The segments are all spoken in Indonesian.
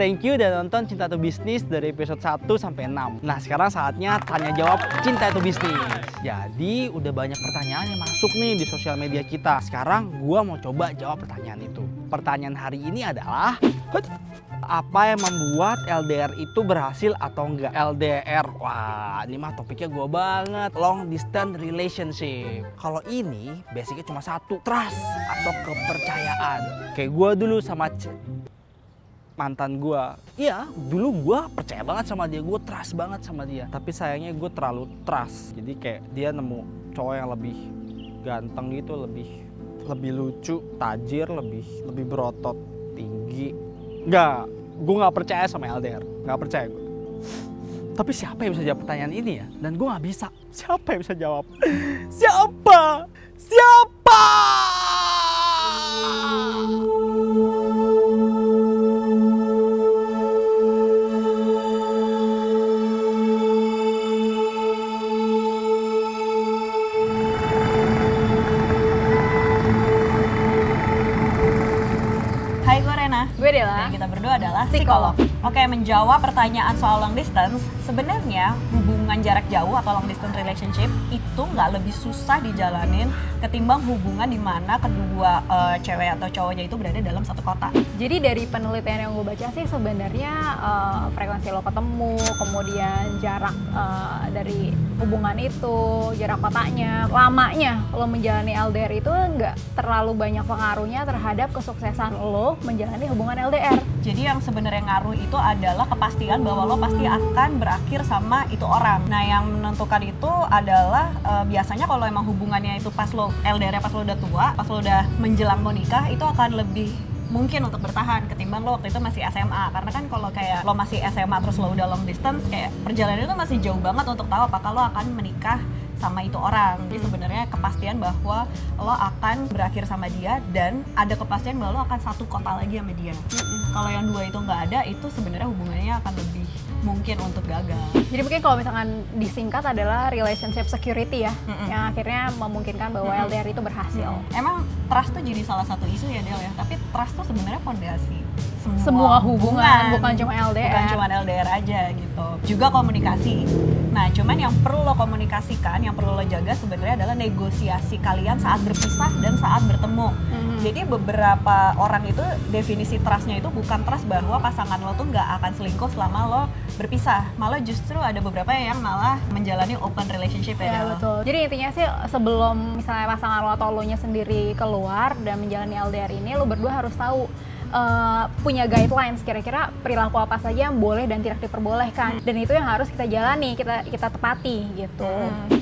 Thank you udah nonton Cinta Itu Bisnis dari episode 1 sampai 6. Nah, sekarang saatnya tanya jawab Cinta Itu Bisnis. Jadi, udah banyak pertanyaan yang masuk nih di sosial media kita. Sekarang gua mau coba jawab pertanyaan itu. Pertanyaan hari ini adalah apa yang membuat LDR itu berhasil atau enggak? LDR, wah ini mah topiknya gue banget. Long distance relationship. Kalau ini basicnya cuma satu, trust atau kepercayaan. Kayak gue dulu sama mantan gue. Iya, dulu gue percaya banget sama dia, gue trust banget sama dia. Tapi sayangnya gue terlalu trust. Jadi kayak dia nemu cowok yang lebih ganteng gitu, lebih lucu, tajir, lebih berotot, tinggi. Enggak, gue nggak percaya sama LDR, nggak percaya gue. Tapi siapa yang bisa jawab pertanyaan ini ya? Dan gue nggak bisa. Siapa yang bisa jawab? Siapa? Siapa? Gue Dela. Dan kita berdua adalah psikolog. Oke, menjawab pertanyaan soal long distance, sebenarnya hubungan jarak jauh atau long distance relationship itu nggak lebih susah dijalanin ketimbang hubungan di mana kedua cewek atau cowoknya itu berada dalam satu kota. Jadi dari penelitian yang gue baca sih sebenarnya frekuensi lo ketemu, kemudian jarak dari hubungan itu, jarak kotanya, lamanya lo menjalani LDR itu nggak terlalu banyak pengaruhnya terhadap kesuksesan lo menjalani hubungan LDR. Jadi yang sebenarnya ngaruh itu adalah kepastian bahwa lo pasti akan berakhir sama itu orang. Nah, yang menentukan itu adalah biasanya kalau emang hubungannya itu pas lo LDR-nya pas lo udah tua, pas lo udah menjelang mau nikah, itu akan lebih mungkin untuk bertahan ketimbang lo waktu itu masih SMA. Karena kan kalau kayak lo masih SMA terus lo udah long distance, kayak perjalanan itu masih jauh banget untuk tahu apakah lo akan menikah sama itu orang. Jadi sebenarnya kepastian bahwa lo akan berakhir sama dia dan ada kepastian bahwa lo akan satu kota lagi sama dia. Kalau yang dua itu nggak ada, itu sebenarnya hubungannya akan lebih mungkin untuk gagal. Jadi mungkin kalau misalkan disingkat adalah relationship security ya, yang akhirnya memungkinkan bahwa LDR itu berhasil. Emang trust tuh jadi salah satu isu ya Del ya, tapi trust tuh sebenarnya fondasi semua hubungan, bukan cuma LDR. Bukan cuma LDR aja gitu. Juga komunikasi. Nah, cuman yang perlu lo komunikasikan, yang perlu lo jaga sebenarnya adalah negosiasi kalian saat berpisah dan saat bertemu. Jadi beberapa orang itu definisi trustnya itu bukan trust bahwa pasangan lo tuh nggak akan selingkuh selama lo berpisah. Malah justru ada beberapa yang malah menjalani open relationship ya. Betul. Jadi intinya sih sebelum misalnya pasangan lo atau lo nya sendiri keluar dan menjalani LDR ini, lo berdua harus tahu punya guidelines kira-kira perilaku apa saja yang boleh dan tidak diperbolehkan, dan itu yang harus kita jalani, kita tepati gitu.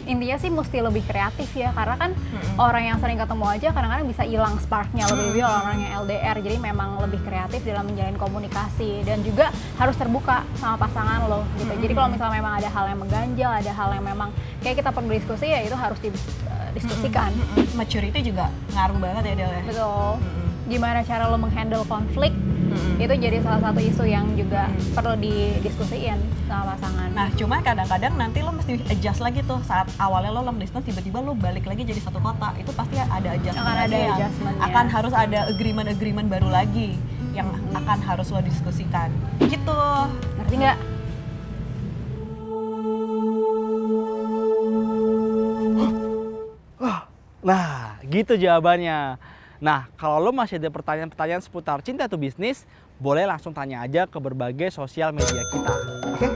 Intinya sih mesti lebih kreatif ya, karena kan orang yang sering ketemu aja kadang-kadang bisa hilang sparknya lebih orang yang LDR. Jadi memang lebih kreatif dalam menjalin komunikasi dan juga harus terbuka sama pasangan lo gitu. Jadi kalau misalnya memang ada hal yang mengganjal, ada hal yang memang kayak kita perlu diskusi, ya itu harus didiskusikan. Maturity juga ngaruh banget ya Del ya. Betul. Gimana cara lo menghandle konflik, itu jadi salah satu isu yang juga perlu didiskusiin sama pasangan. Nah, cuma kadang-kadang nanti lo mesti adjust lagi tuh saat awalnya lo long distance, tiba-tiba lo balik lagi jadi satu kota, itu pasti ada adjustment, akan harus ada agreement baru lagi yang akan harus lo diskusikan gitu. Ngerti nggak? Nah, gitu jawabannya. Nah, kalau lo masih ada pertanyaan-pertanyaan seputar cinta atau bisnis, boleh langsung tanya aja ke berbagai sosial media kita. Oke?